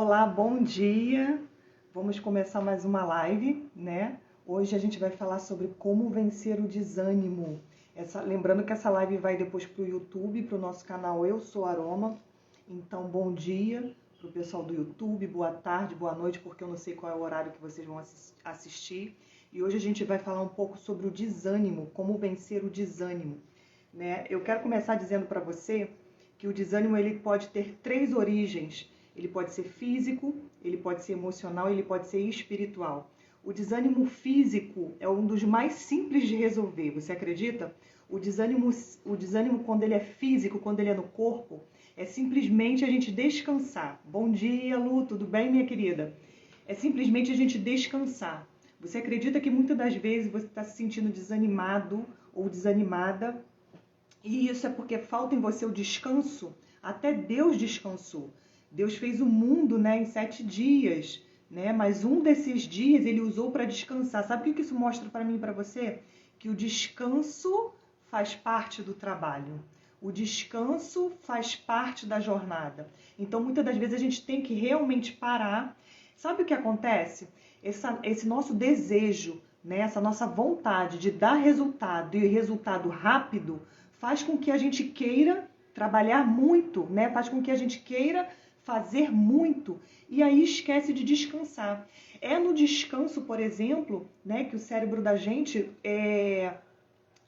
Olá, bom dia. Vamos começar mais uma live, né? Hoje a gente vai falar sobre como vencer o desânimo. Lembrando que essa live vai depois para o YouTube, para o nosso canal Eu Sou Aroma. Então, bom dia para o pessoal do YouTube, boa tarde, boa noite, porque eu não sei qual é o horário que vocês vão assistir. E hoje a gente vai falar um pouco sobre o desânimo, como vencer o desânimo, né? Eu quero começar dizendo para você que o desânimo ele pode ter três origens. Ele pode ser físico, ele pode ser emocional, ele pode ser espiritual. O desânimo físico é um dos mais simples de resolver, você acredita? O desânimo quando ele é físico, quando ele é no corpo, é simplesmente a gente descansar. Bom dia, Lu, tudo bem, minha querida? É simplesmente a gente descansar. Você acredita que muitas das vezes você está se sentindo desanimado ou desanimada e isso é porque falta em você o descanso? Até Deus descansou. Deus fez o mundo, né, em 7 dias, né? Mas um desses dias ele usou para descansar. Sabe o que isso mostra para mim e para você? Que o descanso faz parte do trabalho. O descanso faz parte da jornada. Então, muitas das vezes a gente tem que realmente parar. Sabe o que acontece? Esse nosso desejo, né? Essa nossa vontade de dar resultado e resultado rápido faz com que a gente queira trabalhar muito, né? Faz com que a gente queira fazer muito e aí esquece de descansar. É no descanso, por exemplo, né, que o cérebro da gente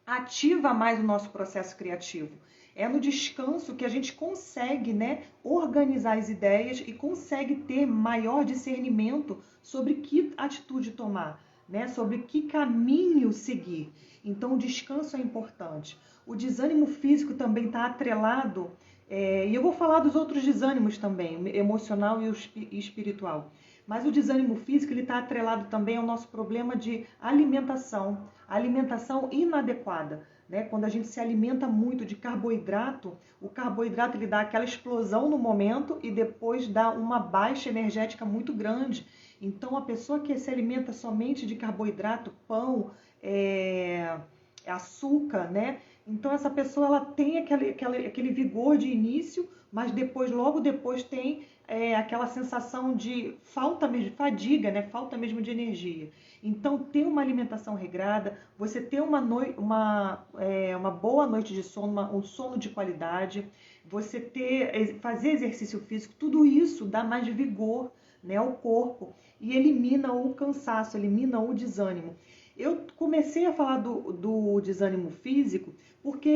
ativa mais o nosso processo criativo. É no descanso que a gente consegue, né, organizar as ideias e consegue ter maior discernimento sobre que atitude tomar, né, sobre que caminho seguir. Então, o descanso é importante. O desânimo físico também está atrelado, e eu vou falar dos outros desânimos também, emocional e espiritual. Mas o desânimo físico ele está atrelado também ao nosso problema de alimentação, alimentação inadequada. Né? Quando a gente se alimenta muito de carboidrato, o carboidrato ele dá aquela explosão no momento e depois dá uma baixa energética muito grande. Então, a pessoa que se alimenta somente de carboidrato, pão, açúcar, né? Então, essa pessoa ela tem aquele vigor de início, mas depois, logo depois, tem aquela sensação de falta mesmo, de fadiga, né? Falta mesmo de energia. Então, ter uma alimentação regrada, você ter uma boa noite de sono, um sono de qualidade, você fazer exercício físico, tudo isso dá mais vigor, né, ao corpo e elimina o cansaço, elimina o desânimo. Eu comecei a falar do desânimo físico porque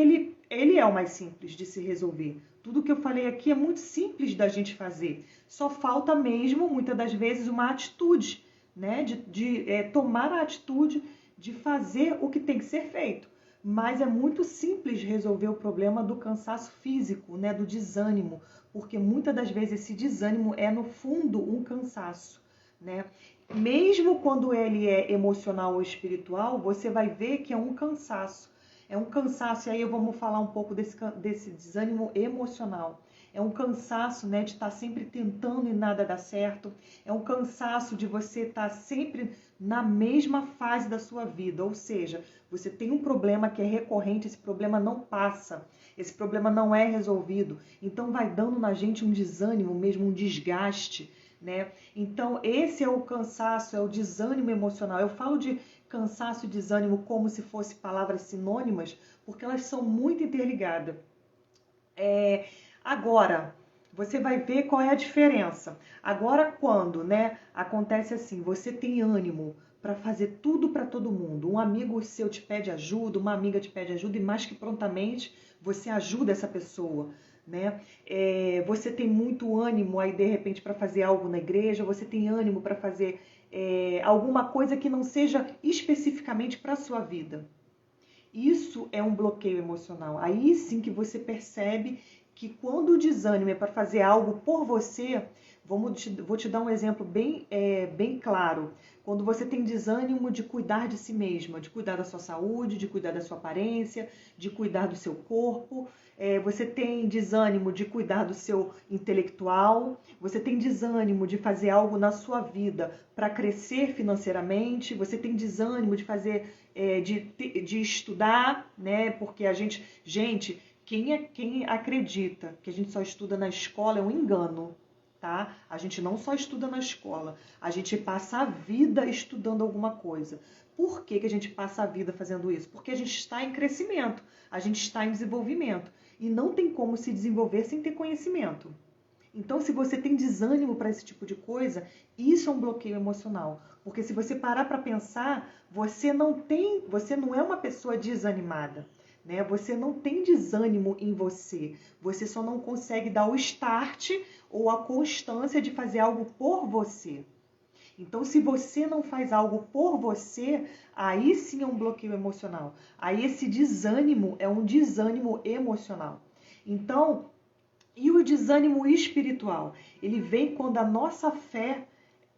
ele é o mais simples de se resolver. Tudo que eu falei aqui é muito simples da gente fazer. Só falta mesmo, muitas das vezes, uma atitude, né? De tomar a atitude de fazer o que tem que ser feito. Mas é muito simples resolver o problema do cansaço físico, né? Do desânimo, porque muitas das vezes esse desânimo é, no fundo, um cansaço, né? Mesmo quando ele é emocional ou espiritual, você vai ver que é um cansaço. É um cansaço, e aí vamos falar um pouco desse desânimo emocional. É um cansaço, né, de estar sempre tentando e nada dá certo. É um cansaço de você estar sempre na mesma fase da sua vida. Ou seja, você tem um problema que é recorrente, esse problema não passa. Esse problema não é resolvido. Então vai dando na gente um desânimo mesmo, um desgaste, né? Então esse é o cansaço, é o desânimo emocional. Eu falo de cansaço e desânimo como se fossem palavras sinônimas, porque elas são muito interligadas. Agora, você vai ver qual é a diferença. Agora, quando, né, acontece assim, você tem ânimo para fazer tudo para todo mundo. Um amigo seu te pede ajuda, uma amiga te pede ajuda e mais que prontamente você ajuda essa pessoa, né? Você tem muito ânimo aí de repente para fazer algo na igreja, você tem ânimo para fazer alguma coisa que não seja especificamente para a sua vida. Isso é um bloqueio emocional. Aí sim que você percebe que quando o desânimo é para fazer algo por você, vou te dar um exemplo bem claro. Quando você tem desânimo de cuidar de si mesma, de cuidar da sua saúde, de cuidar da sua aparência, de cuidar do seu corpo, você tem desânimo de cuidar do seu intelectual, você tem desânimo de fazer algo na sua vida para crescer financeiramente, você tem desânimo de fazer, de estudar, né? Porque quem acredita que a gente só estuda na escola é um engano, tá? A gente não só estuda na escola, a gente passa a vida estudando alguma coisa. Por que a gente passa a vida fazendo isso? Porque a gente está em crescimento, a gente está em desenvolvimento. E não tem como se desenvolver sem ter conhecimento. Então, se você tem desânimo para esse tipo de coisa, isso é um bloqueio emocional. Porque se você parar para pensar, você não é uma pessoa desanimada, né? Você não tem desânimo em você. Você só não consegue dar o start ou a constância de fazer algo por você. Então, se você não faz algo por você, aí sim é um bloqueio emocional. Aí esse desânimo é um desânimo emocional. Então, e o desânimo espiritual? Ele vem quando a nossa fé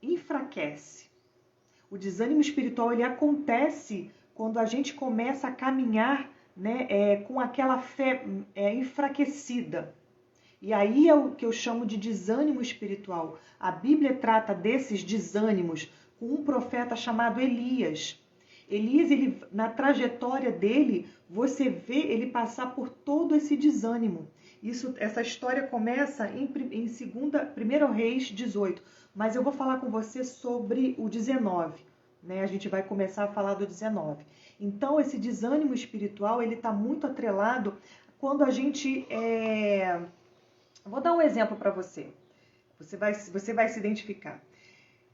enfraquece. O desânimo espiritual ele acontece quando a gente começa a caminhar, né, com aquela fé enfraquecida. E aí é o que eu chamo de desânimo espiritual. A Bíblia trata desses desânimos com um profeta chamado Elias. Elias, na trajetória dele, você vê ele passar por todo esse desânimo. Essa história começa em 1 Reis 18, mas eu vou falar com você sobre o 19. Né? A gente vai começar a falar do 19. Então, esse desânimo espiritual ele está muito atrelado quando a gente... Vou dar um exemplo para você. Você vai se identificar.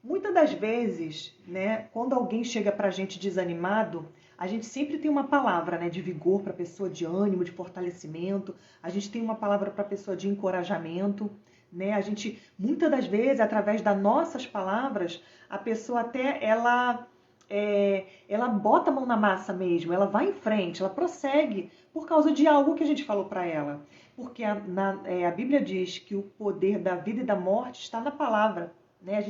Muitas das vezes, né, quando alguém chega para a gente desanimado, a gente sempre tem uma palavra, né, de vigor para a pessoa, de ânimo, de fortalecimento. A gente tem uma palavra para a pessoa de encorajamento. Né? A gente, muitas das vezes, através das nossas palavras, a pessoa até ela bota a mão na massa mesmo, ela vai em frente, ela prossegue por causa de algo que a gente falou para ela. Porque a Bíblia diz que o poder da vida e da morte está na palavra. Né?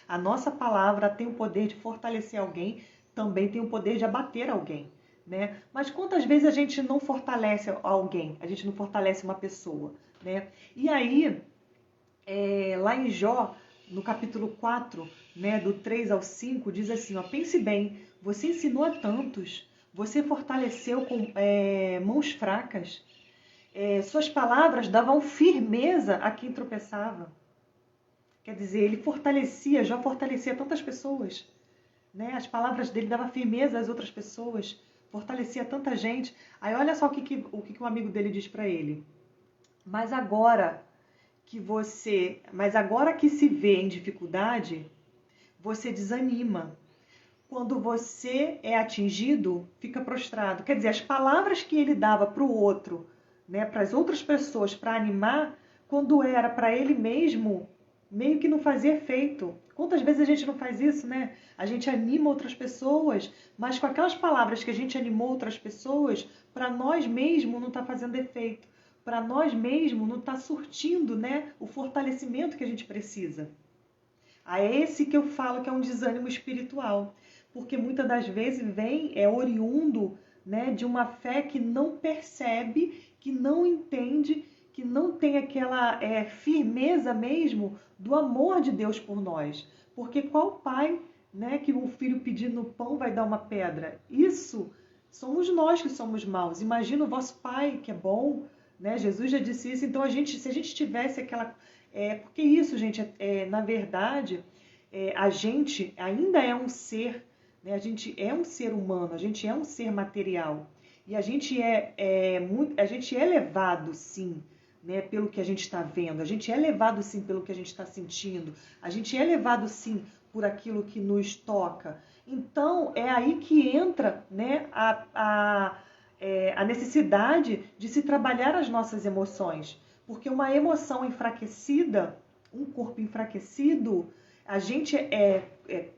A nossa palavra tem o poder de fortalecer alguém, também tem o poder de abater alguém. Né? Mas quantas vezes a gente não fortalece alguém, a gente não fortalece uma pessoa? Né? E aí, lá em Jó, no capítulo 4, né, do 3 ao 5, diz assim, ó, pense bem, você ensinou a tantos, você fortaleceu com mãos fracas, suas palavras davam firmeza a quem tropeçava. Quer dizer, ele Jó fortalecia tantas pessoas. Né? As palavras dele davam firmeza às outras pessoas, fortalecia tanta gente. Aí olha só o que um amigo dele diz para ele. Mas agora que se vê em dificuldade, você desanima. Quando você é atingido, fica prostrado. Quer dizer, as palavras que ele dava para o outro, né, para as outras pessoas, para animar, quando era para ele mesmo, meio que não fazia efeito. Quantas vezes a gente não faz isso, né? A gente anima outras pessoas, mas com aquelas palavras que a gente animou outras pessoas, para nós mesmos não está fazendo efeito. Para nós mesmos não está surtindo, né, o fortalecimento que a gente precisa. É esse que eu falo que é um desânimo espiritual. Porque muitas das vezes é oriundo, né, de uma fé que não percebe, que não entende, que não tem aquela firmeza mesmo do amor de Deus por nós. Porque qual pai, né, que o filho pedindo pão vai dar uma pedra? Isso somos nós que somos maus. Imagina o vosso pai que é bom, né? Jesus já disse isso. Então, se a gente tivesse aquela... porque isso, gente, na verdade, a gente ainda é um ser, né? A gente é um ser humano, a gente é um ser material. E a gente é levado, sim, né, pelo que a gente está vendo. A gente é levado, sim, pelo que a gente está sentindo. A gente é levado, sim, por aquilo que nos toca. Então, é aí que entra, né, a necessidade de se trabalhar as nossas emoções. Porque uma emoção enfraquecida, um corpo enfraquecido, a gente é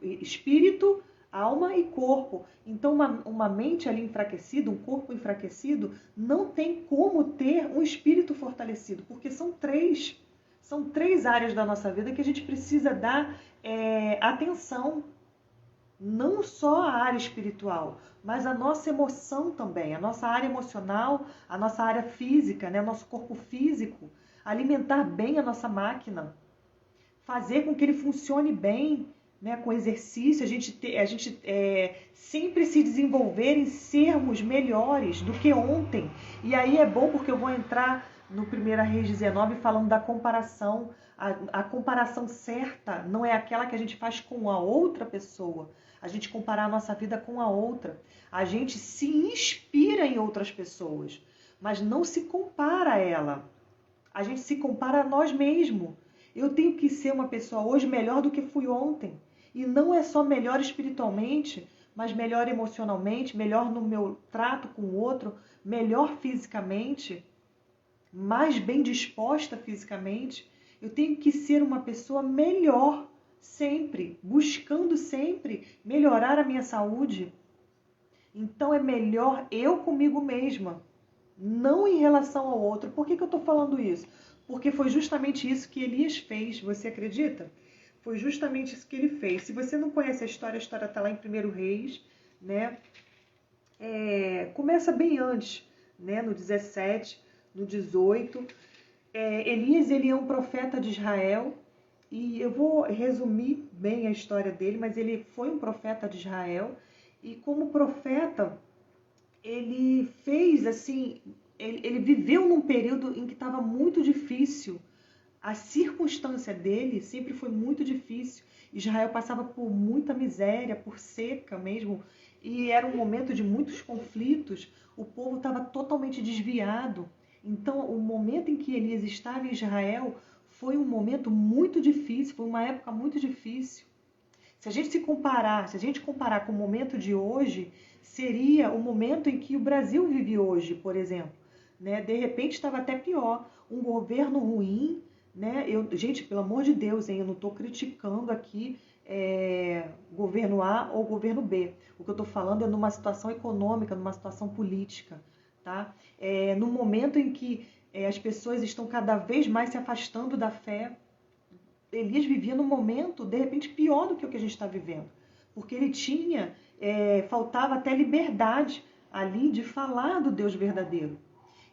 espírito, alma e corpo. Então, uma mente ali enfraquecida, um corpo enfraquecido, não tem como ter um espírito fortalecido, porque são três áreas da nossa vida que a gente precisa dar atenção. Não só a área espiritual, mas a nossa emoção também, a nossa área emocional, a nossa área física, né? O nosso corpo físico, alimentar bem a nossa máquina, fazer com que ele funcione bem, né? Com exercício, a gente sempre se desenvolver em sermos melhores do que ontem. E aí é bom porque eu vou entrar no 1 Reis 19, falando da comparação. A comparação certa não é aquela que a gente faz com a outra pessoa. A gente comparar a nossa vida com a outra. A gente se inspira em outras pessoas, mas não se compara a ela. A gente se compara a nós mesmos. Eu tenho que ser uma pessoa hoje melhor do que fui ontem. E não é só melhor espiritualmente, mas melhor emocionalmente, melhor no meu trato com o outro, melhor fisicamente, mais bem disposta fisicamente. Eu tenho que ser uma pessoa melhor sempre, buscando sempre melhorar a minha saúde. Então é melhor eu comigo mesma, não em relação ao outro. Por que eu estou falando isso? Porque foi justamente isso que Elias fez, você acredita? Foi justamente isso que ele fez. Se você não conhece a história está lá em 1 Reis, né? Começa bem antes, né? No 17, no 18. Elias, ele é um profeta de Israel, e eu vou resumir bem a história dele, mas ele foi um profeta de Israel, e como profeta, ele fez assim, ele viveu num período em que estava muito difícil. A circunstância dele sempre foi muito difícil. Israel passava por muita miséria, por seca mesmo, e era um momento de muitos conflitos. O povo estava totalmente desviado. Então, o momento em que Elias estava em Israel foi um momento muito difícil, foi uma época muito difícil. Se a gente comparar com o momento de hoje, seria o momento em que o Brasil vive hoje, por exemplo. Né? De repente estava até pior, um governo ruim, né? Gente, pelo amor de Deus, hein? Eu não estou criticando aqui governo A ou governo B. O que eu estou falando é numa situação econômica, numa situação política. Tá? No momento em que as pessoas estão cada vez mais se afastando da fé, Elias vivia num momento, de repente, pior do que o que a gente está vivendo. Porque ele faltava até liberdade ali de falar do Deus verdadeiro.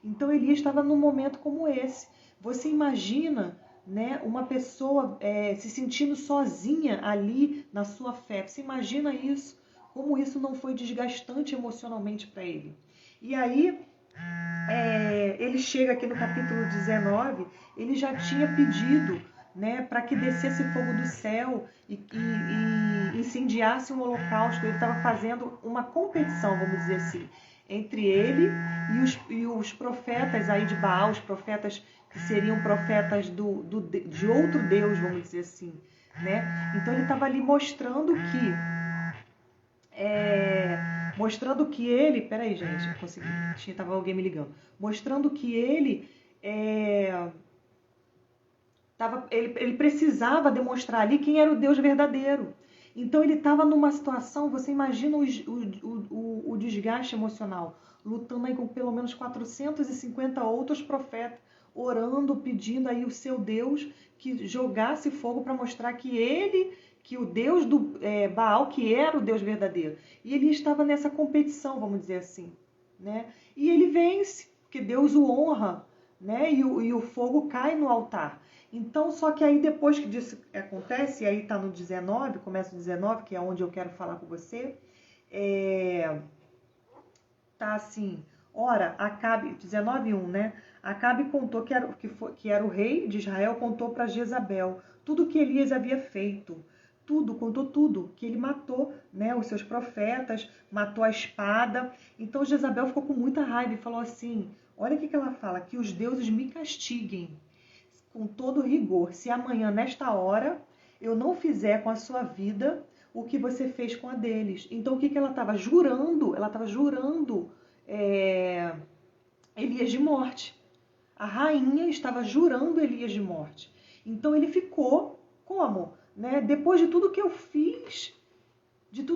Então Elias estava num momento como esse. Você imagina, né, uma pessoa se sentindo sozinha ali na sua fé. Você imagina isso, como isso não foi desgastante emocionalmente para ele. E aí, ele chega aqui no capítulo 19, ele já tinha pedido, né, para que descesse fogo do céu e incendiasse um holocausto. Ele estava fazendo uma competição, vamos dizer assim, entre ele e os profetas aí de Baal, os profetas que seriam profetas de outro Deus, vamos dizer assim, né? Então ele estava ali mostrando que ele... Peraí, gente, eu consegui. Tava alguém me ligando. Mostrando que ele ele precisava demonstrar ali quem era o Deus verdadeiro. Então ele estava numa situação, você imagina o desgaste emocional, lutando aí com pelo menos 450 outros profetas, orando, pedindo aí o seu Deus que jogasse fogo para mostrar que o Deus do Baal, que era o Deus verdadeiro. E ele estava nessa competição, vamos dizer assim, né? E ele vence, porque Deus o honra, né? E o fogo cai no altar. Então, só que aí depois que isso acontece, e aí está no 19, começa o 19, que é onde eu quero falar com você, tá assim, ora, Acabe, 19:1, né? Acabe contou que era o rei de Israel, contou para Jezabel tudo que Elias havia feito. Contou tudo, que ele matou, né, os seus profetas, matou a espada. Então Jezabel ficou com muita raiva e falou assim, olha o que ela fala, que os deuses me castiguem com todo rigor, se amanhã, nesta hora, eu não fizer com a sua vida o que você fez com a deles. Então o que ela estava jurando? Ela estava jurando Elias de morte. A rainha estava jurando Elias de morte. Então ele ficou como? Né? Depois de tudo que eu fiz,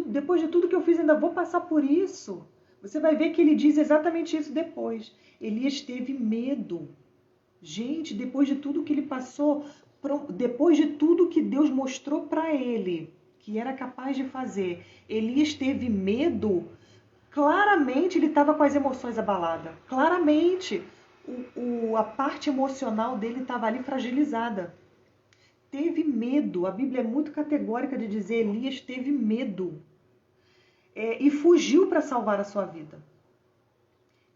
depois de tudo que eu fiz, ainda vou passar por isso. Você vai ver que ele diz exatamente isso depois. Elias teve medo. Gente, depois de tudo que ele passou, depois de tudo que Deus mostrou para ele, que era capaz de fazer, Elias teve medo. Claramente ele estava com as emoções abaladas. Claramente a parte emocional dele estava ali fragilizada. Teve medo. A Bíblia é muito categórica de dizer Elias teve medo. E fugiu para salvar a sua vida.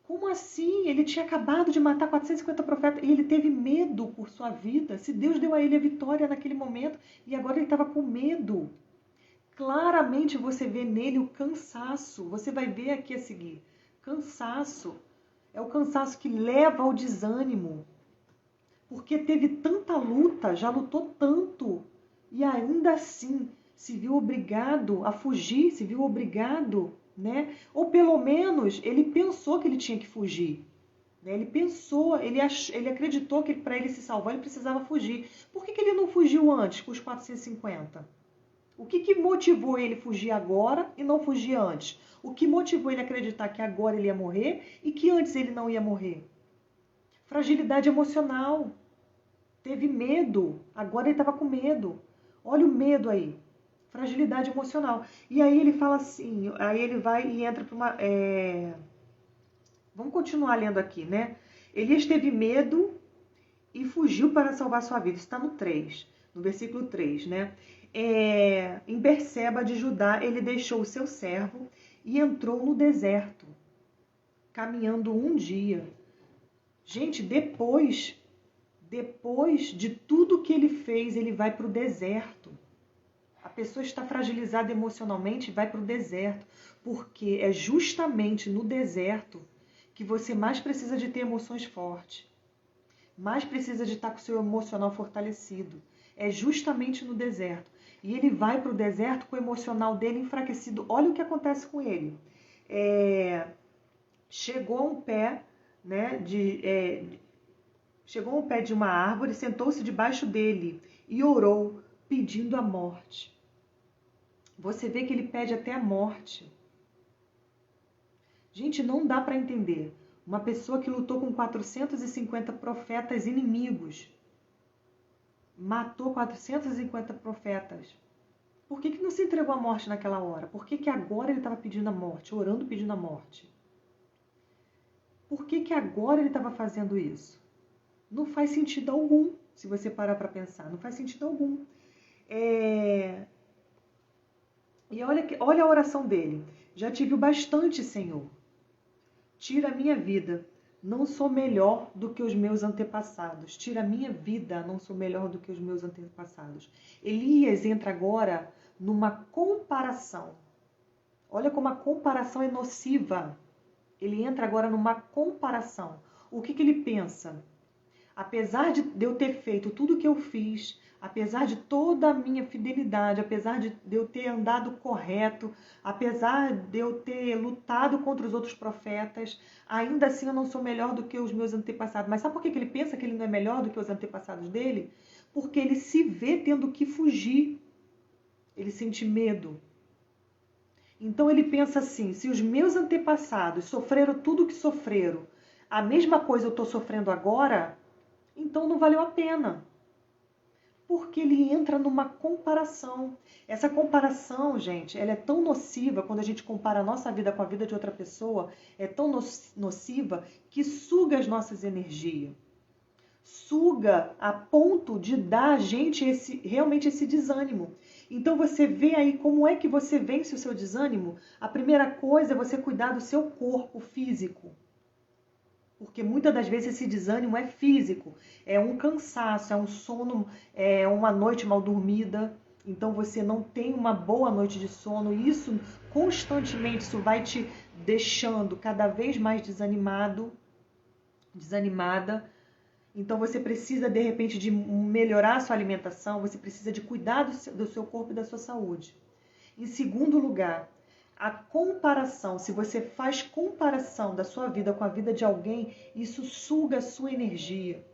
Como assim? Ele tinha acabado de matar 450 profetas e ele teve medo por sua vida. Se Deus deu a ele a vitória naquele momento e agora ele estava com medo. Claramente você vê nele o cansaço. Você vai ver aqui a seguir. Cansaço. É o cansaço que leva ao desânimo. Porque teve tanta luta, já lutou tanto. E ainda assim se viu obrigado a fugir, se viu obrigado, né? Ou pelo menos ele pensou que ele tinha que fugir. Né? Ele pensou, ele acreditou que para ele se salvar ele precisava fugir. Por que ele não fugiu antes com os 450? O que motivou ele fugir agora e não fugir antes? O que motivou ele acreditar que agora ele ia morrer e que antes ele não ia morrer? Fragilidade emocional. Teve medo, agora ele estava com medo. Olha o medo aí. Fragilidade emocional. E aí ele fala assim, aí ele vai e entra para uma... Vamos continuar lendo aqui, né? Elias teve medo e fugiu para salvar sua vida. Isso está no 3, no versículo 3, né? Em Berseba de Judá, ele deixou o seu servo e entrou no deserto, caminhando um dia. Gente, depois de tudo que ele fez, ele vai para o deserto. A pessoa está fragilizada emocionalmente e vai para o deserto, porque é justamente no deserto que você mais precisa de ter emoções fortes, mais precisa de estar com o seu emocional fortalecido. É justamente no deserto. E ele vai para o deserto com o emocional dele enfraquecido. Olha o que acontece com ele. Chegou a um pé, né, chegou ao pé de uma árvore, sentou-se debaixo dele e orou, pedindo a morte. Você vê que ele pede até a morte. Gente, não dá para entender. Uma pessoa que lutou com 450 profetas inimigos, matou 450 profetas. Por que não se entregou à morte naquela hora? Por que agora ele estava pedindo a morte, orando pedindo a morte? Por que agora ele estava fazendo isso? Não faz sentido algum, se você parar para pensar. Não faz sentido algum. E olha a oração dele. Já tive o bastante, Senhor. Tira a minha vida. Não sou melhor do que os meus antepassados. Tira a minha vida. Não sou melhor do que os meus antepassados. Elias entra agora numa comparação. Olha como a comparação é nociva. Ele entra agora numa comparação. O que ele pensa? Apesar de eu ter feito tudo o que eu fiz, apesar de toda a minha fidelidade, apesar de eu ter andado correto, apesar de eu ter lutado contra os outros profetas, ainda assim eu não sou melhor do que os meus antepassados. Mas sabe por que ele pensa que ele não é melhor do que os antepassados dele? Porque ele se vê tendo que fugir. Ele sente medo. Então ele pensa assim, se os meus antepassados sofreram tudo o que sofreram, a mesma coisa eu estou sofrendo agora, então não valeu a pena. Porque ele entra numa comparação. Essa comparação, gente, ela é tão nociva quando a gente compara a nossa vida com a vida de outra pessoa, é tão nociva que suga as nossas energias. Suga a ponto de dar a gente realmente esse desânimo. Então você vê aí como é que você vence o seu desânimo? A primeira coisa é você cuidar do seu corpo físico. Porque muitas das vezes esse desânimo é físico, é um cansaço, é um sono, é uma noite mal dormida. Então você não tem uma boa noite de sono e isso constantemente isso vai te deixando cada vez mais desanimada. Então você precisa de repente de melhorar a sua alimentação, você precisa de cuidar do seu corpo e da sua saúde. Em segundo lugar, a comparação, se você faz comparação da sua vida com a vida de alguém, isso suga a sua energia.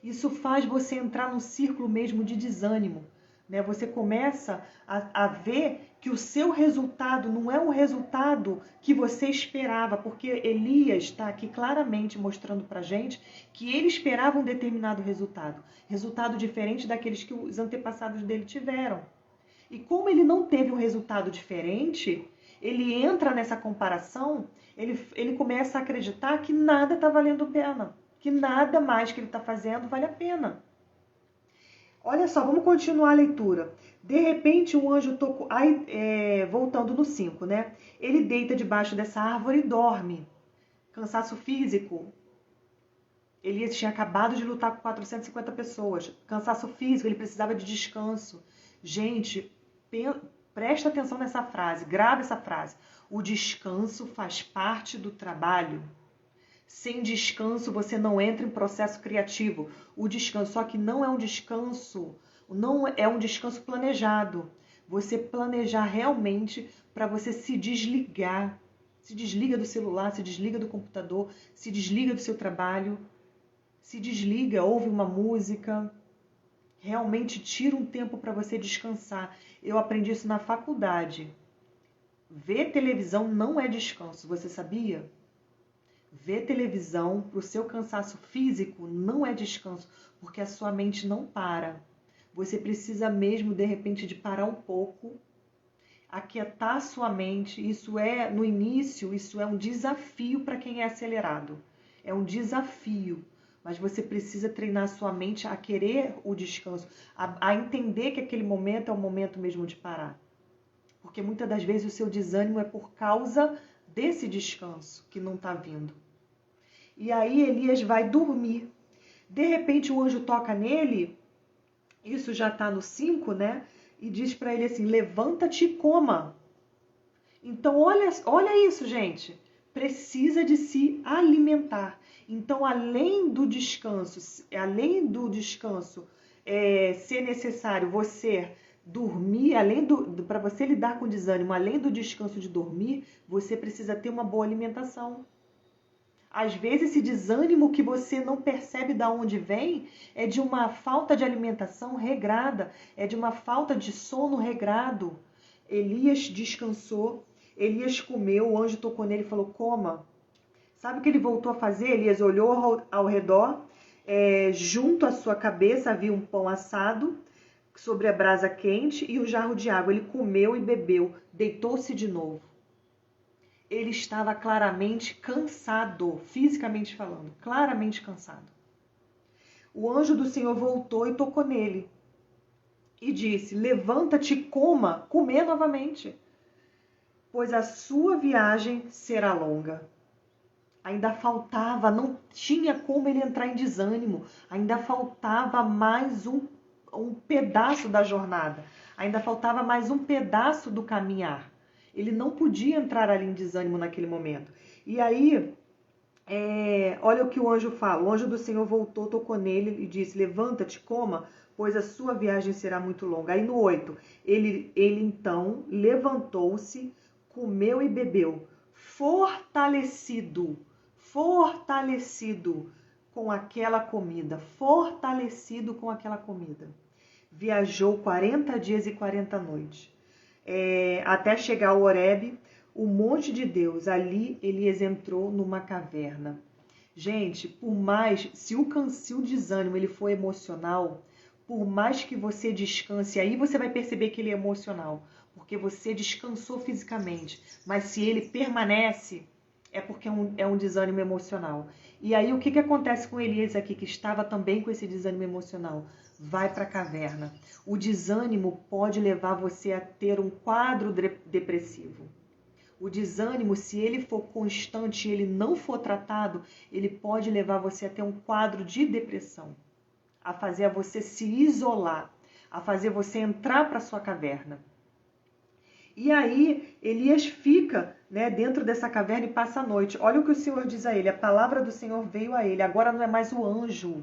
Isso faz você entrar num círculo mesmo de desânimo. Né? Você começa a ver que o seu resultado não é um resultado que você esperava, porque Elias está aqui claramente mostrando para a gente que ele esperava um determinado resultado diferente daqueles que os antepassados dele tiveram. E como ele não teve um resultado diferente, ele entra nessa comparação, ele começa a acreditar que nada está valendo a pena, que nada mais que ele está fazendo vale a pena. Olha só, vamos continuar a leitura. De repente, um anjo tocou... voltando no 5, né? Ele deita debaixo dessa árvore e dorme. Cansaço físico. Elias tinha acabado de lutar com 450 pessoas. Cansaço físico, ele precisava de descanso. Gente, presta atenção nessa frase, grava essa frase. O descanso faz parte do trabalho. Sem descanso, você não entra em processo criativo. O descanso, só que não é um descanso planejado. Você planejar realmente para você se desligar. Se desliga do celular, se desliga do computador, se desliga do seu trabalho, se desliga, ouve uma música. Realmente tira um tempo para você descansar. Eu aprendi isso na faculdade. Ver televisão não é descanso, você sabia? Ver televisão para o seu cansaço físico não é descanso, porque a sua mente não para. Você precisa mesmo, de repente, de parar um pouco, aquietar a sua mente. No início, isso é um desafio para quem é acelerado. É um desafio. Mas você precisa treinar a sua mente a querer o descanso, a entender que aquele momento é o momento mesmo de parar. Porque muitas das vezes o seu desânimo é por causa desse descanso que não está vindo. E aí Elias vai dormir. De repente o anjo toca nele, isso já está no 5, né? E diz para ele assim, levanta-te e coma. Então olha isso, gente. Precisa de se alimentar. Então, além do descanso ser necessário você dormir, para você lidar com desânimo, além do descanso de dormir, você precisa ter uma boa alimentação. Às vezes, esse desânimo que você não percebe de onde vem é de uma falta de alimentação regrada, é de uma falta de sono regrado. Elias descansou, Elias comeu, o anjo tocou nele e falou, coma. Sabe o que ele voltou a fazer? Elias olhou ao redor, junto à sua cabeça havia um pão assado sobre a brasa quente e o jarro de água. Ele comeu e bebeu, deitou-se de novo. Ele estava claramente cansado, fisicamente falando, claramente cansado. O anjo do Senhor voltou e tocou nele e disse, levanta-te e coma, comer novamente, pois a sua viagem será longa. Ainda faltava, não tinha como ele entrar em desânimo, ainda faltava mais um pedaço da jornada, ainda faltava mais um pedaço do caminhar. Ele não podia entrar ali em desânimo naquele momento. E aí, olha o que o anjo fala. O anjo do Senhor voltou, tocou nele e disse, levanta-te, coma, pois a sua viagem será muito longa. Aí no 8, ele então levantou-se, comeu e bebeu, fortalecido com aquela comida, Viajou 40 dias e 40 noites, até chegar ao Horebe, o monte de Deus. Ali Elias entrou numa caverna. Gente, se o desânimo ele for emocional, por mais que você descanse, aí você vai perceber que ele é emocional, porque você descansou fisicamente, mas se ele permanece, é porque é um desânimo emocional. E aí o que acontece com Elias aqui, que estava também com esse desânimo emocional? Vai para a caverna. O desânimo pode levar você a ter um quadro depressivo. O desânimo, se ele for constante e ele não for tratado, ele pode levar você a ter um quadro de depressão, a fazer você se isolar, a fazer você entrar para sua caverna. E aí Elias fica, dentro dessa caverna e passa a noite. Olha o que o Senhor diz a ele, a palavra do Senhor veio a ele. Agora não é mais o anjo,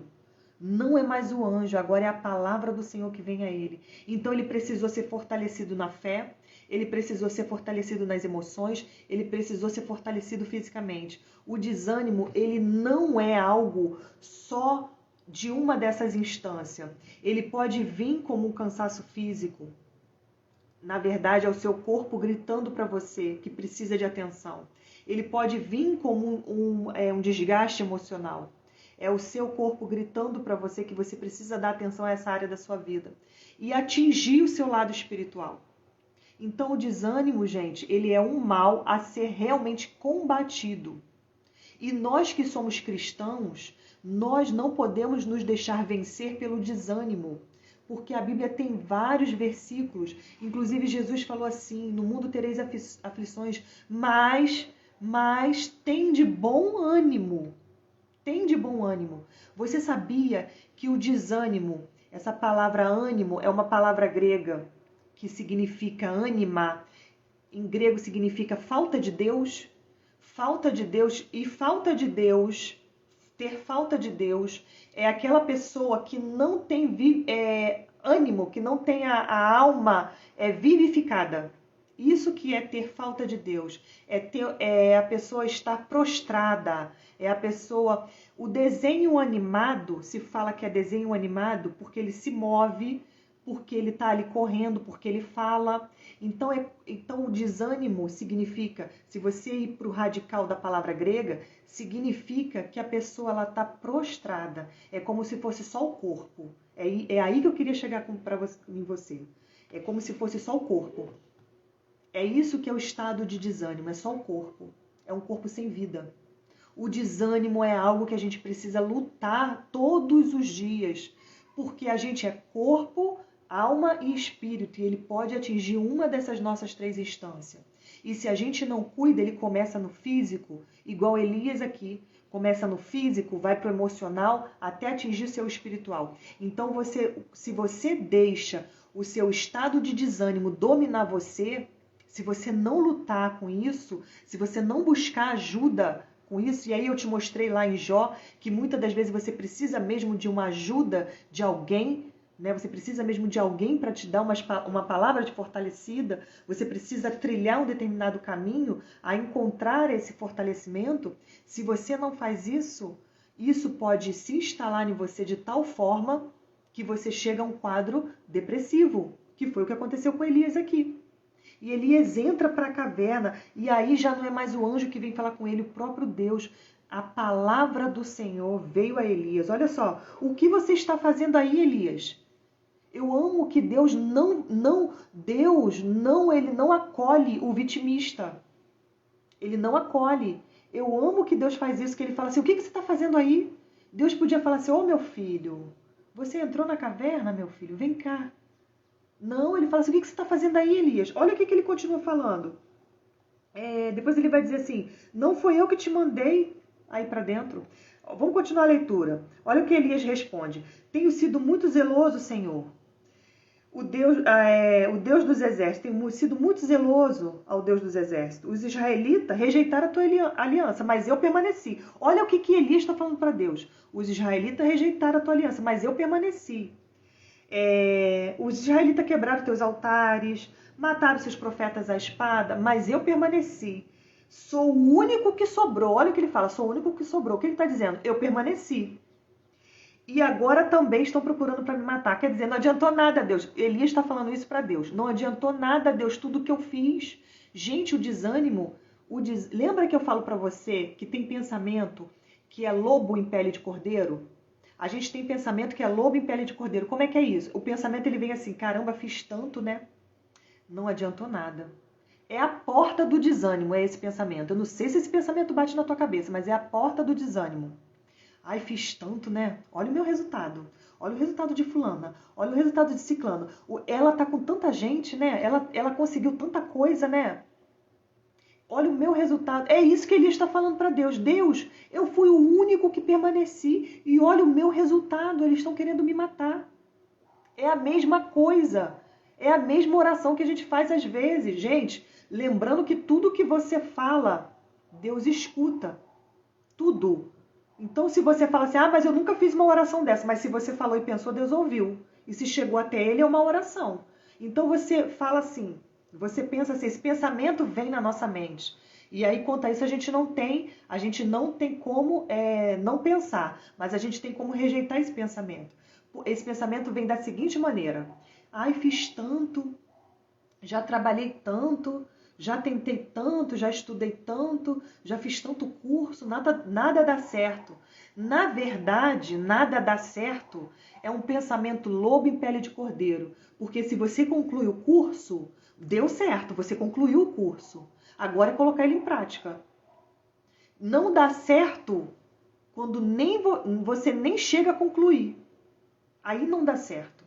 agora é a palavra do Senhor que vem a ele. Então ele precisou ser fortalecido na fé, ele precisou ser fortalecido nas emoções, ele precisou ser fortalecido fisicamente. O desânimo, ele não é algo só de uma dessas instâncias. Ele pode vir como um cansaço físico. Na verdade, é o seu corpo gritando para você que precisa de atenção. Ele pode vir como um desgaste emocional. É o seu corpo gritando para você que você precisa dar atenção a essa área da sua vida. E atingir o seu lado espiritual. Então, o desânimo, gente, ele é um mal a ser realmente combatido. E nós que somos cristãos, nós não podemos nos deixar vencer pelo desânimo. Porque a Bíblia tem vários versículos. Inclusive, Jesus falou assim, no mundo tereis aflições, mas mas tem de bom ânimo. Tem de bom ânimo. Você sabia que o desânimo, essa palavra ânimo, é uma palavra grega que significa ânima. Em grego significa falta de Deus. Falta de Deus e falta de Deus, ter falta de Deus, é aquela pessoa que não tem ânimo, que não tem a alma vivificada. Isso que é ter falta de Deus, é a pessoa estar prostrada, é a pessoa... O desenho animado, se fala que é desenho animado porque ele se move, porque ele está ali correndo, porque ele fala. Então o desânimo significa, se você ir para o radical da palavra grega, significa que a pessoa está prostrada. É como se fosse só o corpo. É aí que eu queria chegar em você. É como se fosse só o corpo. É isso que é o estado de desânimo, é só o corpo. É um corpo sem vida. O desânimo é algo que a gente precisa lutar todos os dias, porque a gente é corpo, alma e espírito, e ele pode atingir uma dessas nossas 3 instâncias. E se a gente não cuida, ele começa no físico, igual Elias aqui, começa no físico, vai para o emocional, até atingir seu espiritual. Então, se você deixa o seu estado de desânimo dominar você, se você não lutar com isso, se você não buscar ajuda com isso, e aí eu te mostrei lá em Jó que muitas das vezes você precisa mesmo de uma ajuda de alguém, né? Você precisa mesmo de alguém para te dar uma palavra de fortalecida, você precisa trilhar um determinado caminho a encontrar esse fortalecimento. Se você não faz isso, isso pode se instalar em você de tal forma que você chega a um quadro depressivo, que foi o que aconteceu com Elias aqui. E Elias entra para a caverna, e aí já não é mais o anjo que vem falar com ele, o próprio Deus. A palavra do Senhor veio a Elias. Olha só, o que você está fazendo aí, Elias? Eu amo que Deus ele não acolhe o vitimista. Ele não acolhe. Eu amo que Deus faz isso, que ele fala assim, o que você está fazendo aí? Deus podia falar assim, ô meu filho, você entrou na caverna, meu filho, vem cá. Não, ele fala assim, o que você está fazendo aí, Elias? Olha o que ele continua falando. Depois ele vai dizer assim, não foi eu que te mandei aí para dentro. Vamos continuar a leitura. Olha o que Elias responde. Tenho sido muito zeloso, Senhor. O Deus dos exércitos, tenho sido muito zeloso ao Deus dos exércitos. Os israelitas rejeitaram a tua aliança, mas eu permaneci. Olha o que Elias está falando para Deus. Os israelitas rejeitaram a tua aliança, mas eu permaneci. Os israelitas quebraram teus altares, mataram seus profetas à espada, mas eu permaneci. Sou o único que sobrou. Olha o que ele fala, sou o único que sobrou. O que ele está dizendo? Eu permaneci. E agora também estão procurando para me matar. Quer dizer, não adiantou nada, Deus. Elias está falando isso para Deus. Não adiantou nada, Deus, tudo que eu fiz. Gente, o desânimo... Lembra que eu falo para você que tem pensamento que é lobo em pele de cordeiro? A gente tem pensamento que é lobo em pele de cordeiro. Como é que é isso? O pensamento ele vem assim, caramba, fiz tanto, né? Não adiantou nada. É a porta do desânimo, é esse pensamento. Eu não sei se esse pensamento bate na tua cabeça, mas é a porta do desânimo. Ai, fiz tanto, né? Olha o meu resultado. Olha o resultado de fulana. Olha o resultado de ciclano. Ela tá com tanta gente, né? Ela conseguiu tanta coisa, né? Olha o meu resultado. É isso que ele está falando para Deus. Deus, eu fui o único que permaneci e olha o meu resultado. Eles estão querendo me matar. É a mesma coisa. É a mesma oração que a gente faz às vezes. Gente, lembrando que tudo que você fala, Deus escuta. Tudo. Então, se você fala assim, mas eu nunca fiz uma oração dessa. Mas se você falou e pensou, Deus ouviu. E se chegou até ele, é uma oração. Então, você fala assim... Você pensa assim, esse pensamento vem na nossa mente. E aí, quanto a isso, a gente não tem como não pensar, mas a gente tem como rejeitar esse pensamento. Esse pensamento vem da seguinte maneira. Ai, fiz tanto, já trabalhei tanto, já tentei tanto, já estudei tanto, já fiz tanto curso, nada dá certo. Na verdade, nada dá certo é um pensamento lobo em pele de cordeiro. Porque se você conclui o curso... Deu certo, você concluiu o curso. Agora é colocar ele em prática. Não dá certo quando você nem chega a concluir. Aí não dá certo.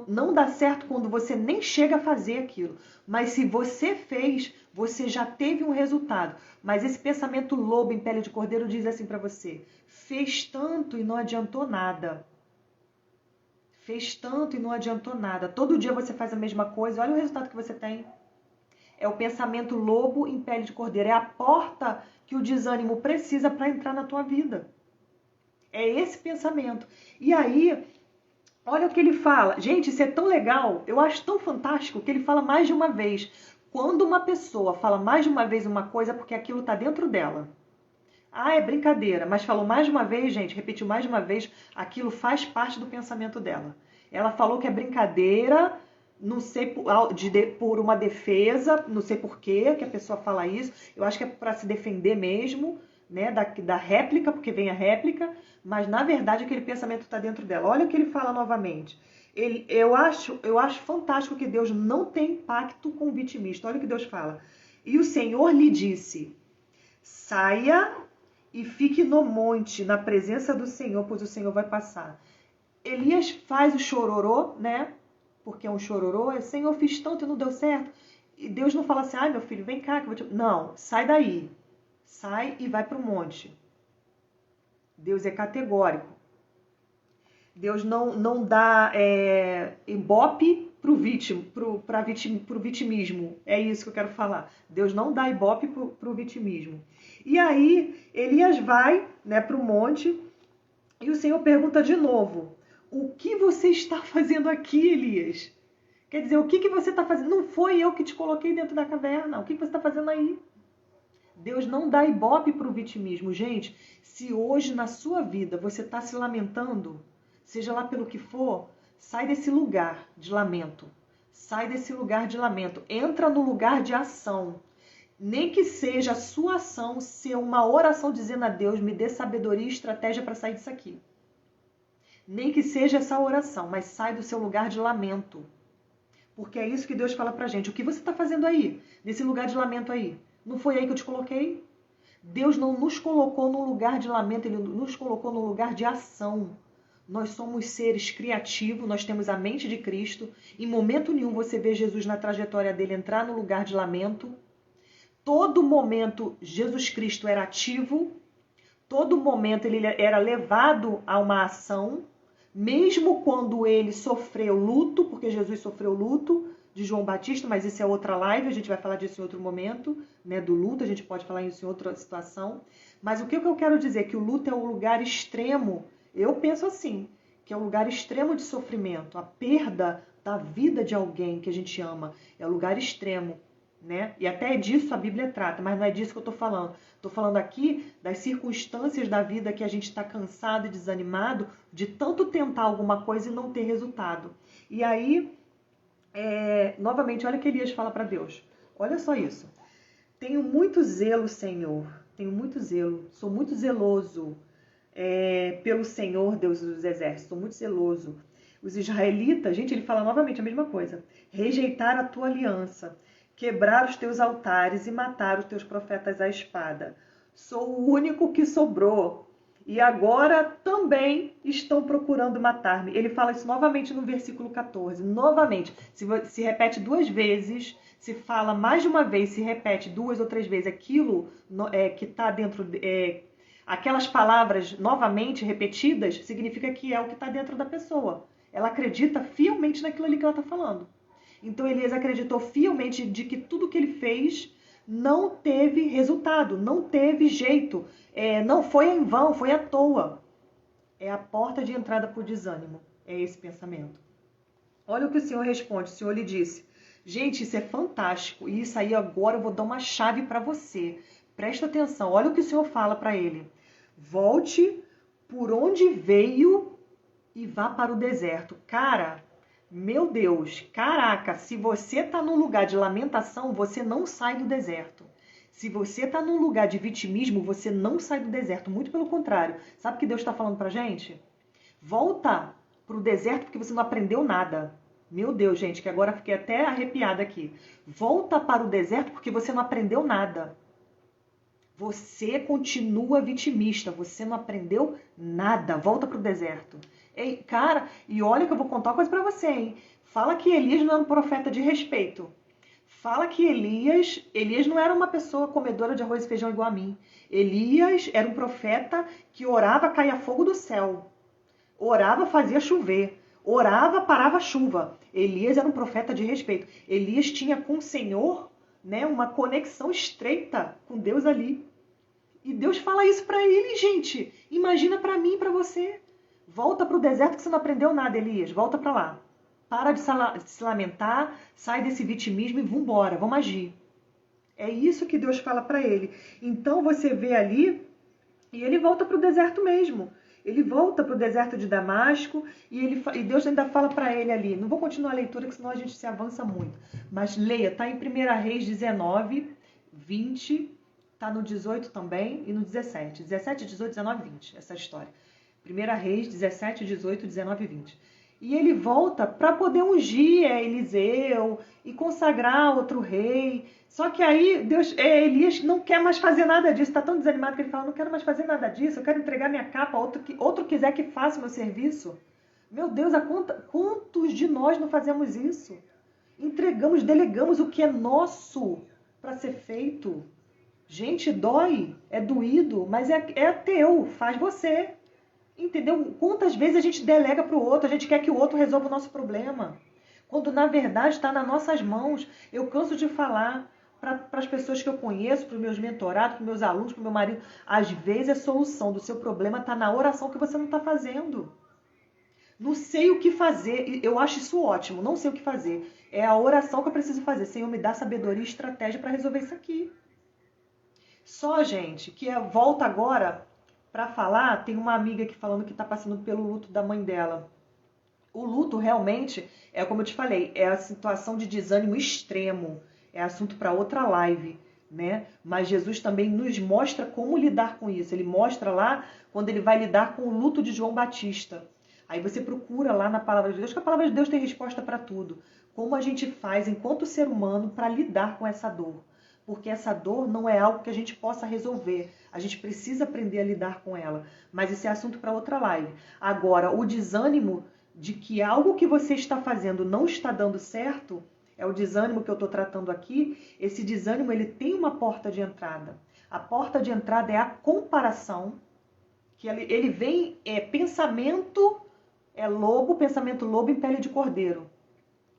Não dá certo quando você nem chega a fazer aquilo. Mas se você fez, você já teve um resultado. Mas esse pensamento lobo em pele de cordeiro diz assim para você: fez tanto e não adiantou nada. Fez tanto e não adiantou nada. Todo dia você faz a mesma coisa, olha o resultado que você tem. É o pensamento lobo em pele de cordeiro. É a porta que o desânimo precisa para entrar na tua vida. É esse pensamento. E aí, olha o que ele fala. Gente, isso é tão legal. Eu acho tão fantástico que ele fala mais de uma vez. Quando uma pessoa fala mais de uma vez uma coisa, é porque aquilo está dentro dela. Ah, é brincadeira. Mas falou mais de uma vez, gente, repetiu mais de uma vez, aquilo faz parte do pensamento dela. Ela falou que é brincadeira, não sei por uma defesa, não sei por que a pessoa fala isso. Eu acho que é para se defender mesmo, né, da réplica, porque vem a réplica, mas na verdade aquele pensamento está dentro dela. Olha o que ele fala novamente. Eu acho fantástico que Deus não tem pacto com o vitimista. Olha o que Deus fala. E o Senhor lhe disse: saia e fique no monte, na presença do Senhor, pois o Senhor vai passar. Elias faz o chororô, né? Porque é um chororô. Senhor, fiz tanto e não deu certo. E Deus não fala assim: ai, meu filho, vem cá que eu vou te... Não, sai daí. Sai e vai para o monte. Deus é categórico. Deus não dá ibope para o vitimismo. É isso que eu quero falar. Deus não dá ibope para o vitimismo. E aí, Elias vai, né, para o monte e o Senhor pergunta de novo: o que você está fazendo aqui, Elias? Quer dizer, o que você está fazendo? Não foi eu que te coloquei dentro da caverna. O que você está fazendo aí? Deus não dá ibope para o vitimismo. Gente, se hoje na sua vida você está se lamentando, seja lá pelo que for, sai desse lugar de lamento. Sai desse lugar de lamento. Entra no lugar de ação. Nem que seja a sua ação ser uma oração dizendo a Deus: me dê sabedoria e estratégia para sair disso aqui. Nem que seja essa oração, mas sai do seu lugar de lamento. Porque é isso que Deus fala pra gente. O que você está fazendo aí? Nesse lugar de lamento aí? Não foi aí que eu te coloquei? Deus não nos colocou num lugar de lamento, Ele nos colocou num lugar de ação. Nós somos seres criativos, nós temos a mente de Cristo. Em momento nenhum você vê Jesus na trajetória dele entrar no lugar de lamento. Todo momento Jesus Cristo era ativo. Todo momento ele era levado a uma ação. Mesmo quando ele sofreu luto, porque Jesus sofreu luto de João Batista, mas isso é outra live, a gente vai falar disso em outro momento, né, do luto, a gente pode falar isso em outra situação. Mas o que eu quero dizer? Que o luto é o lugar extremo, eu penso assim, que é o lugar extremo de sofrimento, a perda da vida de alguém que a gente ama, é o lugar extremo. Né? E até disso a Bíblia trata, mas não é disso que eu estou falando. Estou falando aqui das circunstâncias da vida que a gente está cansado e desanimado de tanto tentar alguma coisa e não ter resultado. E aí, novamente, olha o que Elias fala para Deus. Olha só isso. Tenho muito zelo, Senhor. Tenho muito zelo. Sou muito zeloso pelo Senhor, Deus dos exércitos. Sou muito zeloso. Os israelitas, gente, ele fala novamente a mesma coisa. Rejeitaram a tua aliança. Quebrar os teus altares e matar os teus profetas à espada. Sou o único que sobrou. E agora também estão procurando matar-me. Ele fala isso novamente no versículo 14. Novamente. Se repete 2 vezes, se fala mais de uma vez, se repete 2 ou 3 vezes aquilo que está dentro... aquelas palavras novamente repetidas, significa que é o que está dentro da pessoa. Ela acredita fielmente naquilo ali que ela está falando. Então Elias acreditou fielmente de que tudo que ele fez não teve resultado, não teve jeito, não foi em vão, foi à toa. É a porta de entrada para o desânimo, é esse pensamento. Olha o que o Senhor responde, o Senhor lhe disse: gente, isso é fantástico, e isso aí agora eu vou dar uma chave para você. Presta atenção, olha o que o Senhor fala para ele. Volte por onde veio e vá para o deserto. Cara... Meu Deus, caraca, se você está num lugar de lamentação, você não sai do deserto. Se você está num lugar de vitimismo, você não sai do deserto. Muito pelo contrário. Sabe o que Deus está falando pra gente? Volta para o deserto porque você não aprendeu nada. Meu Deus, gente, que agora fiquei até arrepiada aqui. Volta para o deserto porque você não aprendeu nada. Você continua vitimista, você não aprendeu nada. Volta para o deserto. Ei, cara, e olha que eu vou contar uma coisa pra você, hein? Fala que Elias não era um profeta de respeito. Fala que Elias não era uma pessoa comedora de arroz e feijão igual a mim. Elias era um profeta que orava, caía fogo do céu. Orava, fazia chover. Orava, parava a chuva. Elias era um profeta de respeito. Elias tinha com o Senhor, né, uma conexão estreita com Deus ali. E Deus fala isso para ele, gente. Imagina para mim e para você. Volta para o deserto que você não aprendeu nada, Elias. Volta para lá. Para de se lamentar, sai desse vitimismo e vambora, vamos agir. É isso que Deus fala para ele. Então você vê ali, e ele volta para o deserto mesmo. Ele volta para o deserto de Damasco e Deus ainda fala para ele ali. Não vou continuar a leitura, porque senão a gente se avança muito. Mas leia, está em 1 Reis 19, 20, está no 18 também e no 17. 17, 18, 19, 20, essa história. 1 Reis 17, 18, 19 e 20. E ele volta para poder ungir Eliseu e consagrar outro rei. Só que aí Elias não quer mais fazer nada disso. Está tão desanimado que ele fala, não quero mais fazer nada disso. Eu quero entregar minha capa a outro quiser que faça o meu serviço. Meu Deus, quantos de nós não fazemos isso? Entregamos, delegamos o que é nosso para ser feito. Gente, dói, é doído, mas é teu, faz você. Entendeu? Quantas vezes a gente delega para o outro, a gente quer que o outro resolva o nosso problema. Quando na verdade está nas nossas mãos. Eu canso de falar para as pessoas que eu conheço, para os meus mentorados, para os meus alunos, para o meu marido. Às vezes a solução do seu problema está na oração que você não está fazendo. Não sei o que fazer, eu acho isso ótimo, não sei o que fazer. É a oração que eu preciso fazer. Senhor, me dá sabedoria e estratégia para resolver isso aqui. Só, gente, que volta agora para falar, tem uma amiga aqui falando que está passando pelo luto da mãe dela. O luto realmente, como eu te falei, é a situação de desânimo extremo. É assunto para outra live, né? Mas Jesus também nos mostra como lidar com isso. Ele mostra lá quando ele vai lidar com o luto de João Batista. Aí você procura lá na Palavra de Deus, que a Palavra de Deus tem resposta para tudo. Como a gente faz enquanto ser humano para lidar com essa dor. Porque essa dor não é algo que a gente possa resolver. A gente precisa aprender a lidar com ela. Mas esse é assunto para outra live. Agora, o desânimo de que algo que você está fazendo não está dando certo, é o desânimo que eu estou tratando aqui. Esse desânimo, ele tem uma porta de entrada. A porta de entrada é a comparação, que ele vem, pensamento lobo em pele de cordeiro.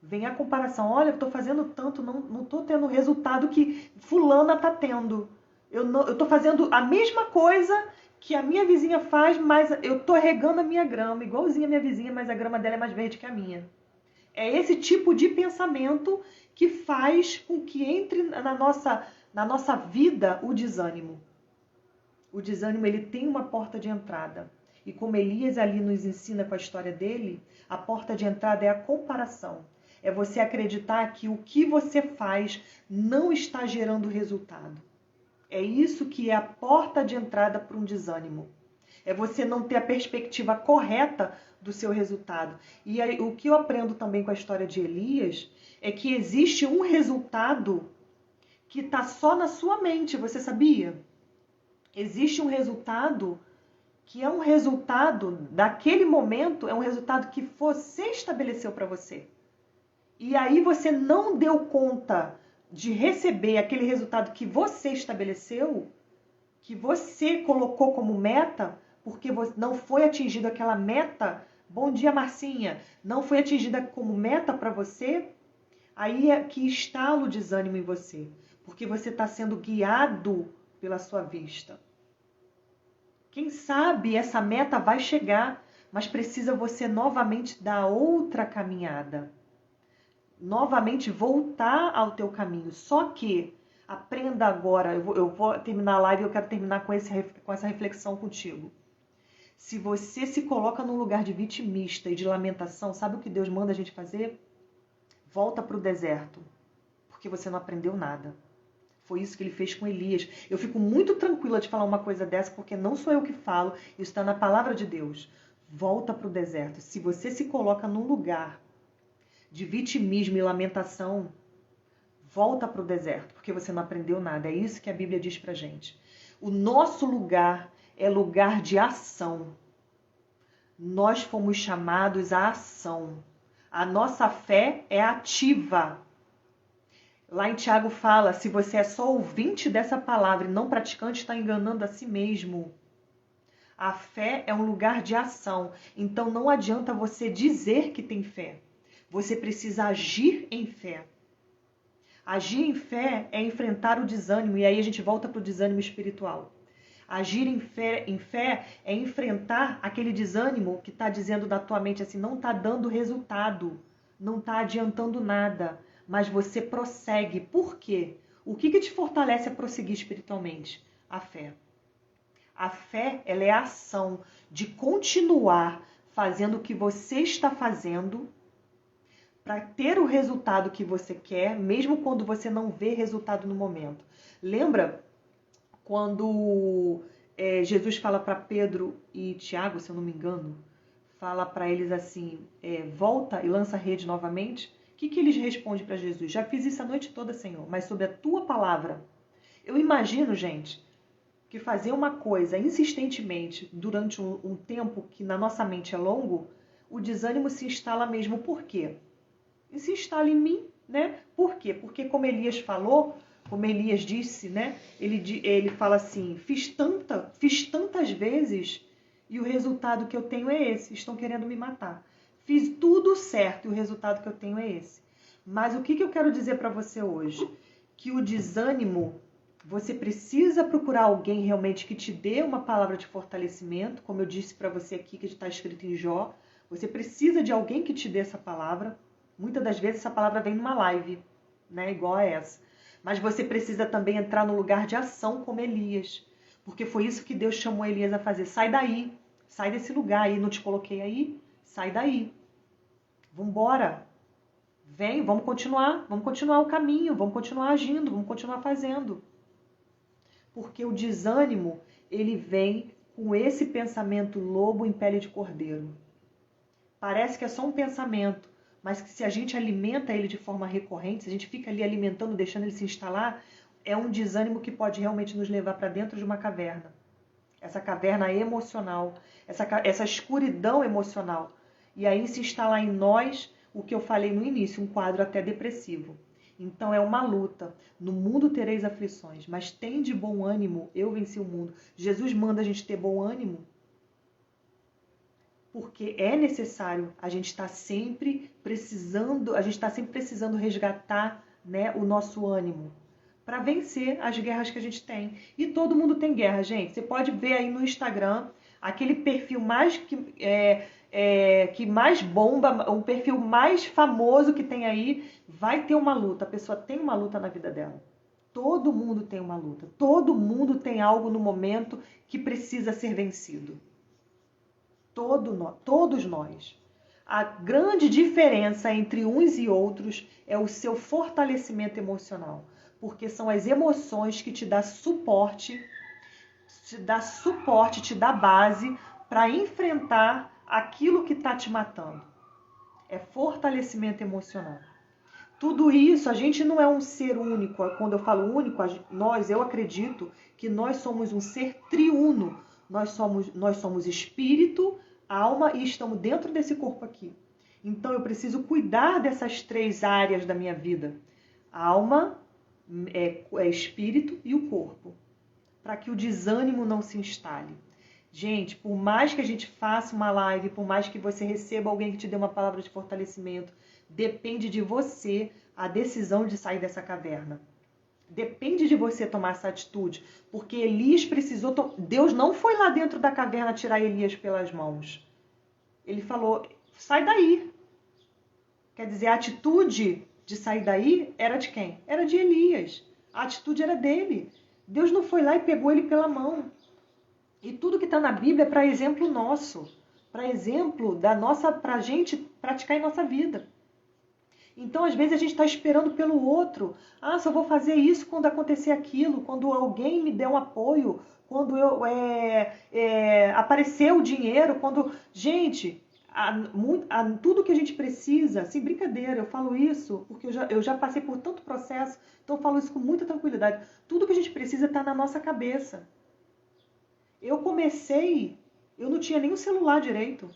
Vem a comparação, olha, eu estou fazendo tanto, não estou tendo o resultado que fulana está tendo. Eu estou fazendo a mesma coisa que a minha vizinha faz, mas eu estou regando a minha grama, igualzinha a minha vizinha, mas a grama dela é mais verde que a minha. É esse tipo de pensamento que faz com que entre na nossa vida o desânimo. O desânimo, ele tem uma porta de entrada. E como Elias ali nos ensina com a história dele, a porta de entrada é a comparação. É você acreditar que o que você faz não está gerando resultado. É isso que é a porta de entrada para um desânimo. É você não ter a perspectiva correta do seu resultado. E aí, o que eu aprendo também com a história de Elias é que existe um resultado que está só na sua mente, você sabia? Existe um resultado que é um resultado daquele momento, é um resultado que você estabeleceu para você. E aí você não deu conta de receber aquele resultado que você estabeleceu, que você colocou como meta, porque não foi atingida aquela meta. Bom dia, Marcinha. Não foi atingida como meta para você. Aí é que instala o desânimo em você, porque você está sendo guiado pela sua vista. Quem sabe essa meta vai chegar, mas precisa você novamente dar outra caminhada. Novamente voltar ao teu caminho. Só que aprenda agora, eu vou terminar a live e eu quero terminar com essa reflexão contigo. Se você se coloca num lugar de vitimista e de lamentação, sabe o que Deus manda a gente fazer? Volta para o deserto, porque você não aprendeu nada. Foi isso que ele fez com Elias. Eu fico muito tranquila de falar uma coisa dessa, porque não sou eu que falo, isso está na palavra de Deus. Volta para o deserto. Se você se coloca num lugar de vitimismo e lamentação, volta para o deserto, porque você não aprendeu nada. É isso que a Bíblia diz pra gente. O nosso lugar é lugar de ação. Nós fomos chamados à ação. A nossa fé é ativa. Lá em Tiago fala, se você é só ouvinte dessa palavra e não praticante, está enganando a si mesmo. A fé é um lugar de ação. Então não adianta você dizer que tem fé. Você precisa agir em fé. Agir em fé é enfrentar o desânimo. E aí a gente volta para o desânimo espiritual. Agir em fé é enfrentar aquele desânimo que está dizendo na tua mente assim, não está dando resultado, não está adiantando nada, mas você prossegue. Por quê? O que te fortalece a prosseguir espiritualmente? A fé. A fé, ela é a ação de continuar fazendo o que você está fazendo para ter o resultado que você quer, mesmo quando você não vê resultado no momento. Lembra quando Jesus fala para Pedro e Tiago, se eu não me engano, fala para eles assim, volta e lança a rede novamente? O que eles respondem para Jesus? Já fiz isso a noite toda, Senhor, mas sobre a tua palavra. Eu imagino, gente, que fazer uma coisa insistentemente durante um tempo que na nossa mente é longo, o desânimo se instala mesmo. Por quê? E se instala em mim, né? Por quê? Porque como Elias falou, como Elias disse, né? Ele fala assim, fiz tantas vezes e o resultado que eu tenho é esse. Estão querendo me matar. Fiz tudo certo e o resultado que eu tenho é esse. Mas o que eu quero dizer para você hoje? Que o desânimo, você precisa procurar alguém realmente que te dê uma palavra de fortalecimento, como eu disse para você aqui, que está escrito em Jó. Você precisa de alguém que te dê essa palavra. Muitas das vezes essa palavra vem numa live, né, igual a essa. Mas você precisa também entrar no lugar de ação como Elias. Porque foi isso que Deus chamou Elias a fazer. Sai daí, sai desse lugar aí, não te coloquei aí, sai daí. Vambora. Vem, vamos continuar o caminho, vamos continuar agindo, vamos continuar fazendo. Porque o desânimo, ele vem com esse pensamento lobo em pele de cordeiro. Parece que é só um pensamento, mas que se a gente alimenta ele de forma recorrente, se a gente fica ali alimentando, deixando ele se instalar, é um desânimo que pode realmente nos levar para dentro de uma caverna. Essa caverna emocional, essa escuridão emocional. E aí se instalar em nós o que eu falei no início, um quadro até depressivo. Então é uma luta. No mundo tereis aflições, mas tem de bom ânimo, eu venci o mundo. Jesus manda a gente ter bom ânimo, porque é necessário, a gente está sempre precisando resgatar, né, o nosso ânimo para vencer as guerras que a gente tem. E todo mundo tem guerra, gente. Você pode ver aí no Instagram aquele perfil que mais bomba, o perfil mais famoso que tem aí, vai ter uma luta. A pessoa tem uma luta na vida dela. Todo mundo tem uma luta. Todo mundo tem algo no momento que precisa ser vencido. Todos nós. A grande diferença entre uns e outros é o seu fortalecimento emocional, porque são as emoções que te dá suporte, te dá base para enfrentar aquilo que está te matando. É fortalecimento emocional. Tudo isso, a gente não é um ser único. Quando eu falo único, eu acredito que nós somos um ser triuno. Nós somos espírito, alma e estamos dentro desse corpo aqui. Então eu preciso cuidar dessas 3 áreas da minha vida. A alma, espírito e o corpo. Para que o desânimo não se instale. Gente, por mais que a gente faça uma live, por mais que você receba alguém que te dê uma palavra de fortalecimento, depende de você a decisão de sair dessa caverna. Depende de você tomar essa atitude, porque Elias precisou... Deus não foi lá dentro da caverna tirar Elias pelas mãos. Ele falou, sai daí. Quer dizer, a atitude de sair daí era de quem? Era de Elias. A atitude era dele. Deus não foi lá e pegou ele pela mão. E tudo que está na Bíblia é para exemplo nosso. Para exemplo para a gente praticar em nossa vida. Então, às vezes, a gente está esperando pelo outro. Ah, só vou fazer isso quando acontecer aquilo, quando alguém me der um apoio, quando aparecer o dinheiro, quando... Gente, tudo que a gente precisa, sem brincadeira, eu falo isso porque eu já passei por tanto processo, então eu falo isso com muita tranquilidade. Tudo que a gente precisa está na nossa cabeça. Eu não tinha nem o celular direito.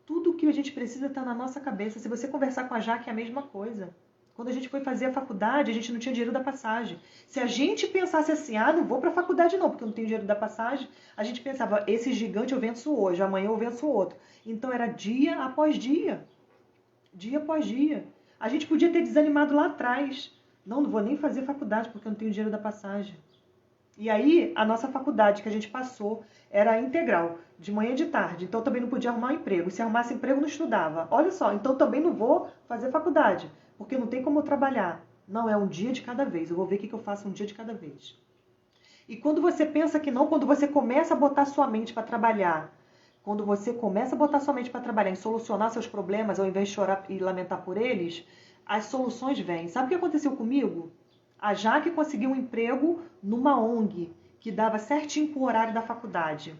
Tudo que a gente precisa está na nossa cabeça. Se você conversar com a Jaque, é a mesma coisa. Quando a gente foi fazer a faculdade, a gente não tinha dinheiro da passagem. Se a gente pensasse assim, não vou para a faculdade não, porque eu não tenho dinheiro da passagem, a gente pensava, esse gigante eu venço hoje, amanhã eu venço outro. Então era dia após dia. Dia após dia. A gente podia ter desanimado lá atrás. Não vou nem fazer faculdade porque eu não tenho dinheiro da passagem. E aí, a nossa faculdade que a gente passou era integral, de manhã e de tarde. Então, também não podia arrumar um emprego. Se arrumasse emprego, não estudava. Olha só, então também não vou fazer faculdade, porque não tem como eu trabalhar. Não, é um dia de cada vez. Eu vou ver o que eu faço um dia de cada vez. E quando você pensa que não, quando você começa a botar sua mente para trabalhar, quando você começa a botar sua mente para trabalhar em solucionar seus problemas, ao invés de chorar e lamentar por eles, as soluções vêm. Sabe o que aconteceu comigo? A Jaque conseguiu um emprego numa ONG, que dava certinho com o horário da faculdade.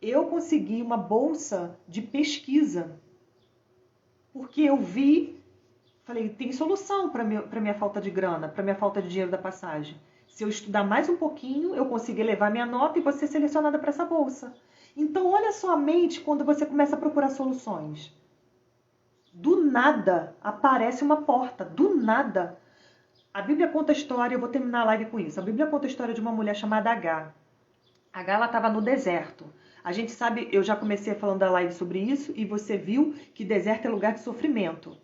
Eu consegui uma bolsa de pesquisa, porque eu vi, falei, tem solução para minha falta de grana, para minha falta de dinheiro da passagem. Se eu estudar mais um pouquinho, eu conseguir levar minha nota e vou ser selecionada para essa bolsa. Então, olha só a mente quando você começa a procurar soluções. Do nada aparece uma porta, do nada. A Bíblia conta a história, eu vou terminar a live com isso. A Bíblia conta a história de uma mulher chamada Agar. Agar, ela estava no deserto. A gente sabe, eu já comecei falando da live sobre isso, e você viu que deserto é lugar de sofrimento.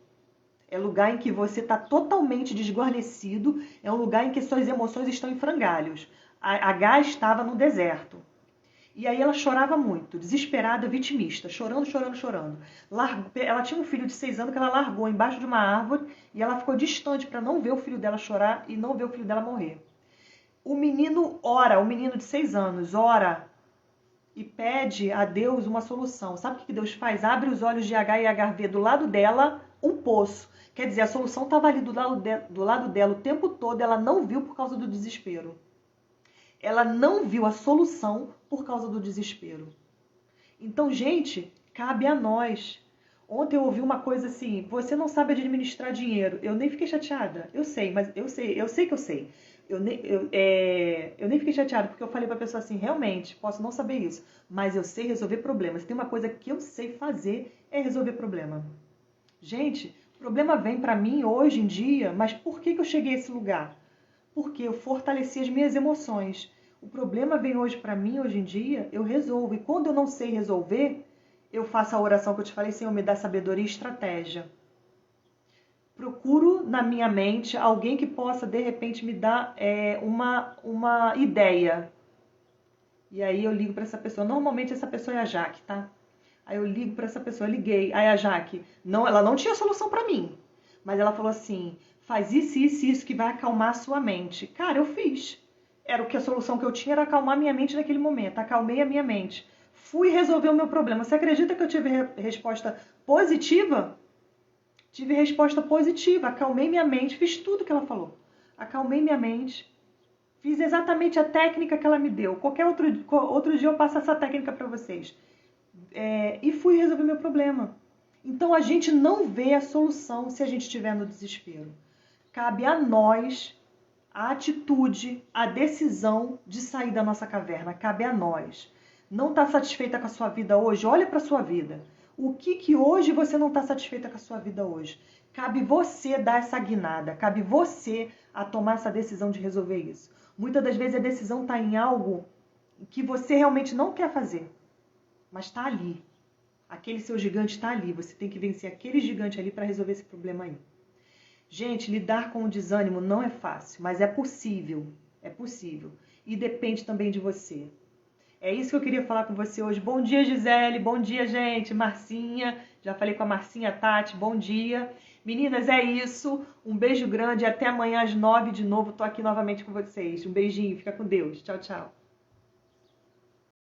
É lugar em que você está totalmente desguarnecido, é um lugar em que suas emoções estão em frangalhos. A Agar estava no deserto. E aí ela chorava muito, desesperada, vitimista, chorando, chorando, chorando. Ela tinha um filho de 6 anos que ela largou embaixo de uma árvore e ela ficou distante para não ver o filho dela chorar e não ver o filho dela morrer. O menino ora, o menino de 6 anos ora e pede a Deus uma solução. Sabe o que Deus faz? Abre os olhos de Agar e Agar vê do lado dela um poço. Quer dizer, a solução estava ali do lado dela o tempo todo, ela não viu por causa do desespero. Ela não viu a solução por causa do desespero. Então, gente, cabe a nós. Ontem eu ouvi uma coisa assim, você não sabe administrar dinheiro. Eu nem fiquei chateada. Eu sei, mas eu sei que eu sei. Eu nem fiquei chateada, porque eu falei pra pessoa assim, realmente, posso não saber isso, mas eu sei resolver problemas. Tem uma coisa que eu sei fazer, é resolver problema. Gente, o problema vem pra mim hoje em dia, mas por que eu cheguei a esse lugar? Porque eu fortaleci as minhas emoções. O problema vem hoje para mim, hoje em dia, eu resolvo. E quando eu não sei resolver, eu faço a oração que eu te falei, Senhor, me dá sabedoria e estratégia. Procuro na minha mente alguém que possa, de repente, me dar uma ideia. E aí eu ligo para essa pessoa. Normalmente essa pessoa é a Jaque, tá? Aí eu ligo para essa pessoa, liguei. Aí a Jaque, ela não tinha solução para mim. Mas ela falou assim, faz isso, isso e isso que vai acalmar a sua mente. Cara, eu fiz. A solução que eu tinha era acalmar minha mente naquele momento. Acalmei a minha mente. Fui resolver o meu problema. Você acredita que eu tive resposta positiva? Tive resposta positiva. Acalmei minha mente. Fiz tudo que ela falou. Acalmei minha mente. Fiz exatamente a técnica que ela me deu. Qualquer outro dia eu passo essa técnica para vocês. E fui resolver meu problema. Então a gente não vê a solução se a gente estiver no desespero. Cabe a nós a atitude, a decisão de sair da nossa caverna. Cabe a nós. Não está satisfeita com a sua vida hoje? Olha para a sua vida. O que hoje você não está satisfeita com a sua vida hoje? Cabe você dar essa guinada. Cabe você a tomar essa decisão de resolver isso. Muitas das vezes a decisão está em algo que você realmente não quer fazer. Mas está ali. Aquele seu gigante está ali. Você tem que vencer aquele gigante ali para resolver esse problema aí. Gente, lidar com o desânimo não é fácil, mas é possível. É possível. E depende também de você. É isso que eu queria falar com você hoje. Bom dia, Gisele. Bom dia, gente. Marcinha. Já falei com a Marcinha, Tati. Bom dia. Meninas, é isso. Um beijo grande. Até amanhã às 9 de novo. Tô aqui novamente com vocês. Um beijinho. Fica com Deus. Tchau, tchau.